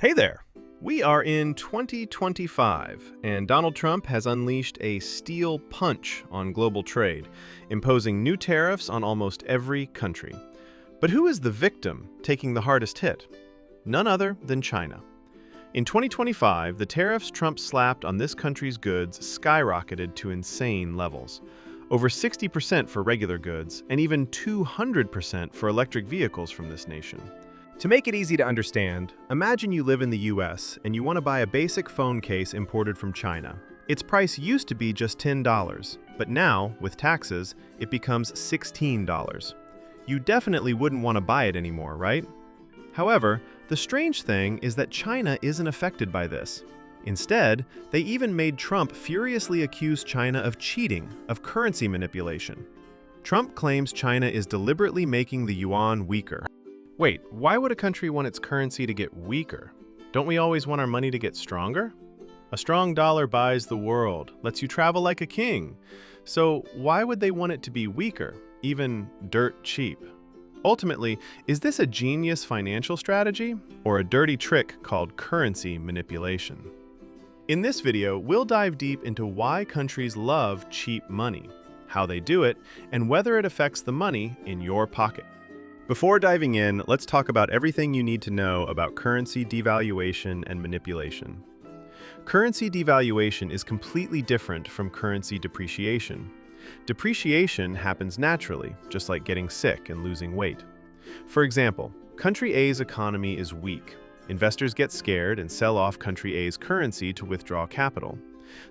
Hey there! We are in 2025, and Donald Trump has unleashed a steel punch on global trade, imposing new tariffs on almost every country. But who is the victim taking the hardest hit? None other than China. In 2025, the tariffs Trump slapped on this country's goods skyrocketed to insane levels. Over 60% for regular goods, and even 200% for electric vehicles from this nation. To make it easy to understand, imagine you live in the US and you want to buy a basic phone case imported from China. Its price used to be just $10, but now, with taxes, it becomes $16. You definitely wouldn't want to buy it anymore, right? However, the strange thing is that China isn't affected by this. Instead, they even made Trump furiously accuse China of cheating, of currency manipulation. Trump claims China is deliberately making the yuan weaker. Wait, why would a country want its currency to get weaker? Don't we always want our money to get stronger? A strong dollar buys the world, lets you travel like a king. So why would they want it to be weaker, even dirt cheap? Ultimately, is this a genius financial strategy or a dirty trick called currency manipulation? In this video, we'll dive deep into why countries love cheap money, how they do it, and whether it affects the money in your pocket. Before diving in, let's talk about everything you need to know about currency devaluation and manipulation. Currency devaluation is completely different from currency depreciation. Depreciation happens naturally, just like getting sick and losing weight. For example, country A's economy is weak. Investors get scared and sell off country A's currency to withdraw capital.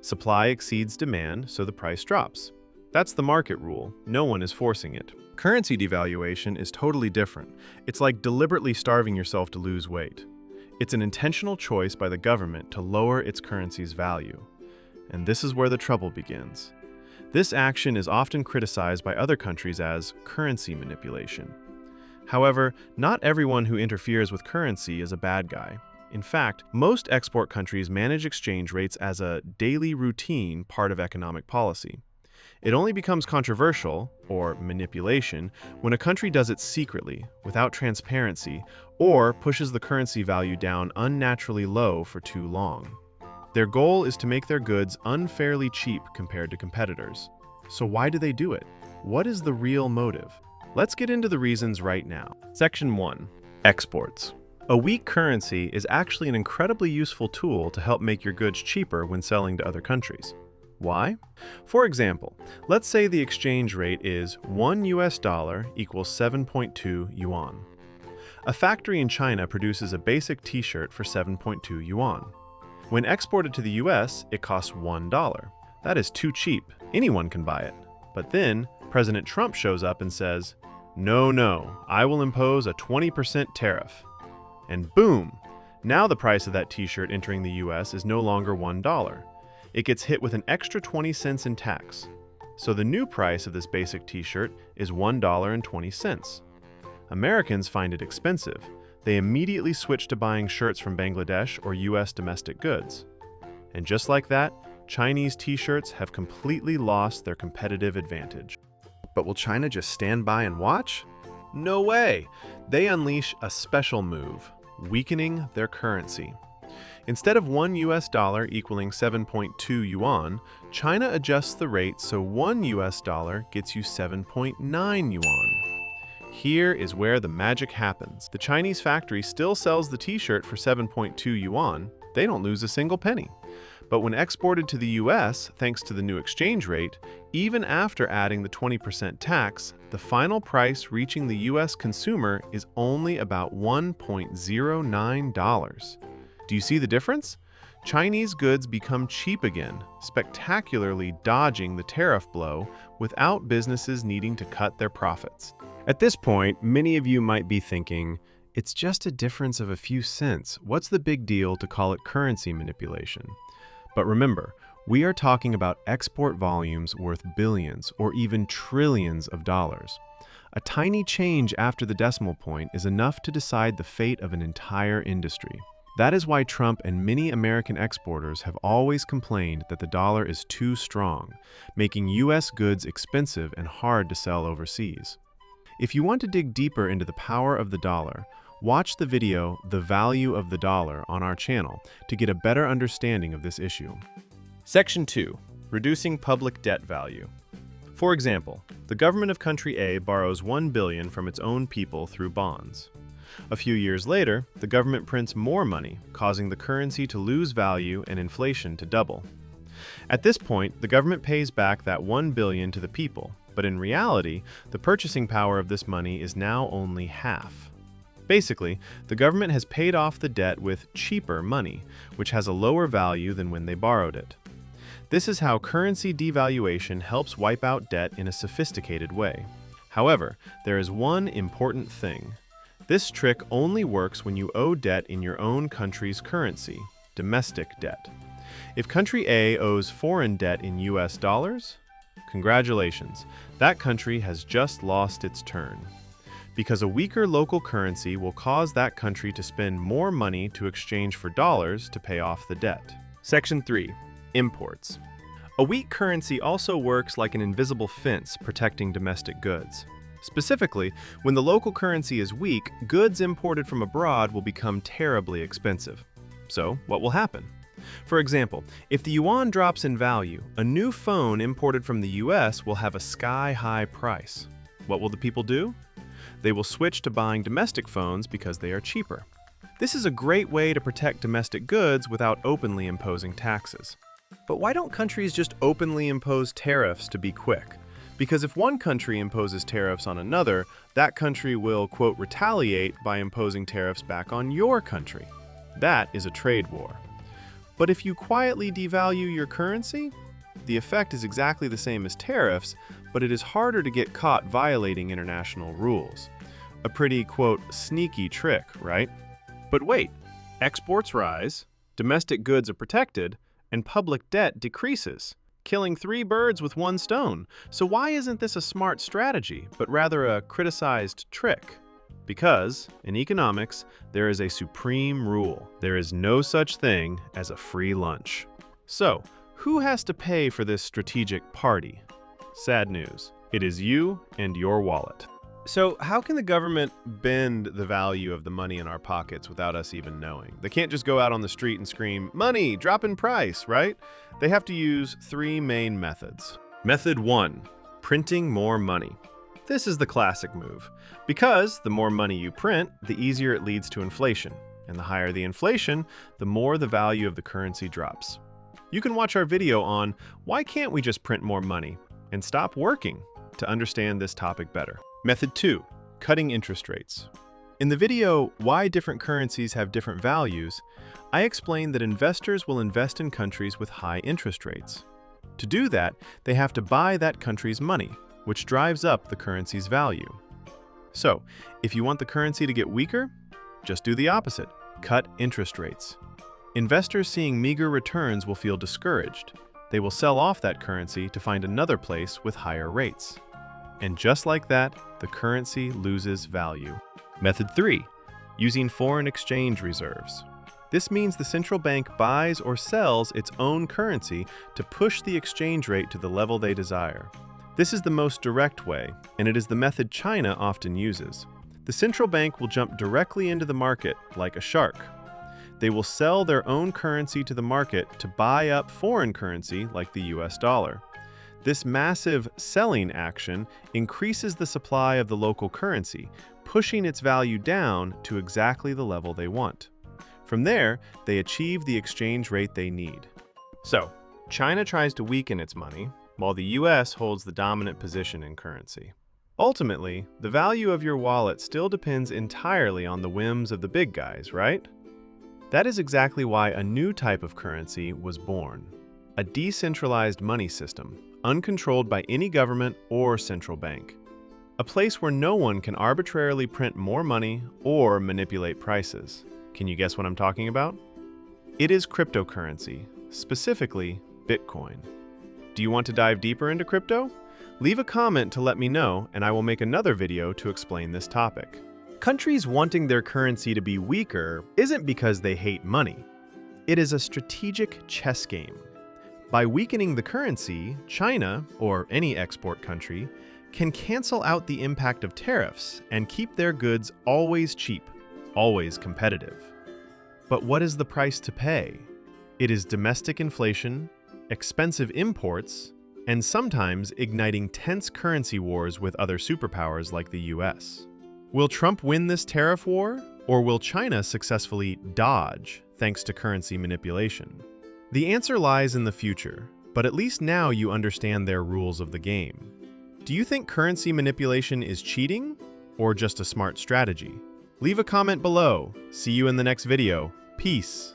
Supply exceeds demand, so the price drops. That's the market rule. No one is forcing it. Currency devaluation is totally different. It's like deliberately starving yourself to lose weight. It's an intentional choice by the government to lower its currency's value. And this is where the trouble begins. This action is often criticized by other countries as currency manipulation. However, not everyone who interferes with currency is a bad guy. In fact, most export countries manage exchange rates as a daily routine part of economic policy. It only becomes controversial, or manipulation, when a country does it secretly, without transparency, or pushes the currency value down unnaturally low for too long. Their goal is to make their goods unfairly cheap compared to competitors. So why do they do it? What is the real motive? Let's get into the reasons right now. Section 1. Exports. A weak currency is actually an incredibly useful tool to help make your goods cheaper when selling to other countries. Why? For example, let's say the exchange rate is $1 equals 7.2 yuan. A factory in China produces a basic t-shirt for 7.2 yuan. When exported to the US, it costs $1. That is too cheap. Anyone can buy it. But then, President Trump shows up and says, No, I will impose a 20% tariff. And boom! Now the price of that t-shirt entering the US is no longer $1. It gets hit with an extra 20 cents in tax. So the new price of this basic t-shirt is $1.20. Americans find it expensive. They immediately switch to buying shirts from Bangladesh or US domestic goods. And just like that, Chinese t-shirts have completely lost their competitive advantage. But will China just stand by and watch? No way! They unleash a special move, weakening their currency. Instead of $1 equaling 7.2 yuan, China adjusts the rate so $1 gets you 7.9 yuan. Here is where the magic happens. The Chinese factory still sells the t-shirt for 7.2 yuan. They don't lose a single penny. But when exported to the US, thanks to the new exchange rate, even after adding the 20% tax, the final price reaching the US consumer is only about $1.09. Do you see the difference? Chinese goods become cheap again, spectacularly dodging the tariff blow without businesses needing to cut their profits. At this point, many of you might be thinking, it's just a difference of a few cents. What's the big deal to call it currency manipulation? But remember, we are talking about export volumes worth billions or even trillions of dollars. A tiny change after the decimal point is enough to decide the fate of an entire industry. That is why Trump and many American exporters have always complained that the dollar is too strong, making US goods expensive and hard to sell overseas. If you want to dig deeper into the power of the dollar, Watch the video, The Value of the Dollar, on our channel to get a better understanding of this issue. Section 2. Reducing public debt value. For example, the government of country A borrows $1 billion from its own people through bonds. A few years later, the government prints more money, causing the currency to lose value and inflation to double. At this point, the government pays back that $1 billion to the people, but in reality, the purchasing power of this money is now only half. Basically, the government has paid off the debt with cheaper money, which has a lower value than when they borrowed it. This is how currency devaluation helps wipe out debt in a sophisticated way. However, there is one important thing. This trick only works when you owe debt in your own country's currency, domestic debt. If country A owes foreign debt in US dollars, congratulations, that country has just lost its turn. Because a weaker local currency will cause that country to spend more money to exchange for dollars to pay off the debt. Section 3. Imports. A weak currency also works like an invisible fence protecting domestic goods. Specifically, when the local currency is weak, goods imported from abroad will become terribly expensive. So, what will happen? For example, if the yuan drops in value, a new phone imported from the US will have a sky-high price. What will the people do? They will switch to buying domestic phones because they are cheaper. This is a great way to protect domestic goods without openly imposing taxes. But why don't countries just openly impose tariffs to be quick? Because if one country imposes tariffs on another, that country will, quote, retaliate by imposing tariffs back on your country. That is a trade war. But if you quietly devalue your currency, the effect is exactly the same as tariffs, but it is harder to get caught violating international rules. A pretty, quote, sneaky trick, right? But wait, exports rise, domestic goods are protected, and public debt decreases, killing 3 birds with 1 stone. So why isn't this a smart strategy, but rather a criticized trick? Because, in economics, there is a supreme rule. There is no such thing as a free lunch. So, who has to pay for this strategic party? Sad news. It is you and your wallet. So, how can the government bend the value of the money in our pockets without us even knowing? They can't just go out on the street and scream, "Money, drop in price," right? They have to use 3 main methods. Method 1. Printing more money. This is the classic move. Because the more money you print, the easier it leads to inflation. And the higher the inflation, the more the value of the currency drops. You can watch our video on "Why can't we just print more money?" and stop working to understand this topic better. Method 2. Cutting interest rates. In the video, Why Different Currencies Have Different Values, I explained that investors will invest in countries with high interest rates. To do that, they have to buy that country's money, which drives up the currency's value. So, if you want the currency to get weaker, just do the opposite. Cut interest rates. Investors seeing meager returns will feel discouraged. They will sell off that currency to find another place with higher rates. And just like that, the currency loses value. Method 3. Using foreign exchange reserves. This means the central bank buys or sells its own currency to push the exchange rate to the level they desire. This is the most direct way, and it is the method China often uses. The central bank will jump directly into the market like a shark. They will sell their own currency to the market to buy up foreign currency like the US dollar. This massive selling action increases the supply of the local currency, pushing its value down to exactly the level they want. From there, they achieve the exchange rate they need. So, China tries to weaken its money, while the US holds the dominant position in currency. Ultimately, the value of your wallet still depends entirely on the whims of the big guys, right? That is exactly why a new type of currency was born. A decentralized money system, uncontrolled by any government or central bank. A place where no one can arbitrarily print more money or manipulate prices. Can you guess what I'm talking about? It is cryptocurrency, specifically Bitcoin. Do you want to dive deeper into crypto? Leave a comment to let me know, and I will make another video to explain this topic. Countries wanting their currency to be weaker isn't because they hate money. It is a strategic chess game. By weakening the currency, China, or any export country, can cancel out the impact of tariffs and keep their goods always cheap. always competitive. But what is the price to pay? It is domestic inflation, expensive imports, and sometimes igniting tense currency wars with other superpowers like the US. Will Trump win this tariff war, or will China successfully dodge thanks to currency manipulation? The answer lies in the future, but at least now you understand their rules of the game. Do you think currency manipulation is cheating, or just a smart strategy? Leave a comment below. See you in the next video. Peace.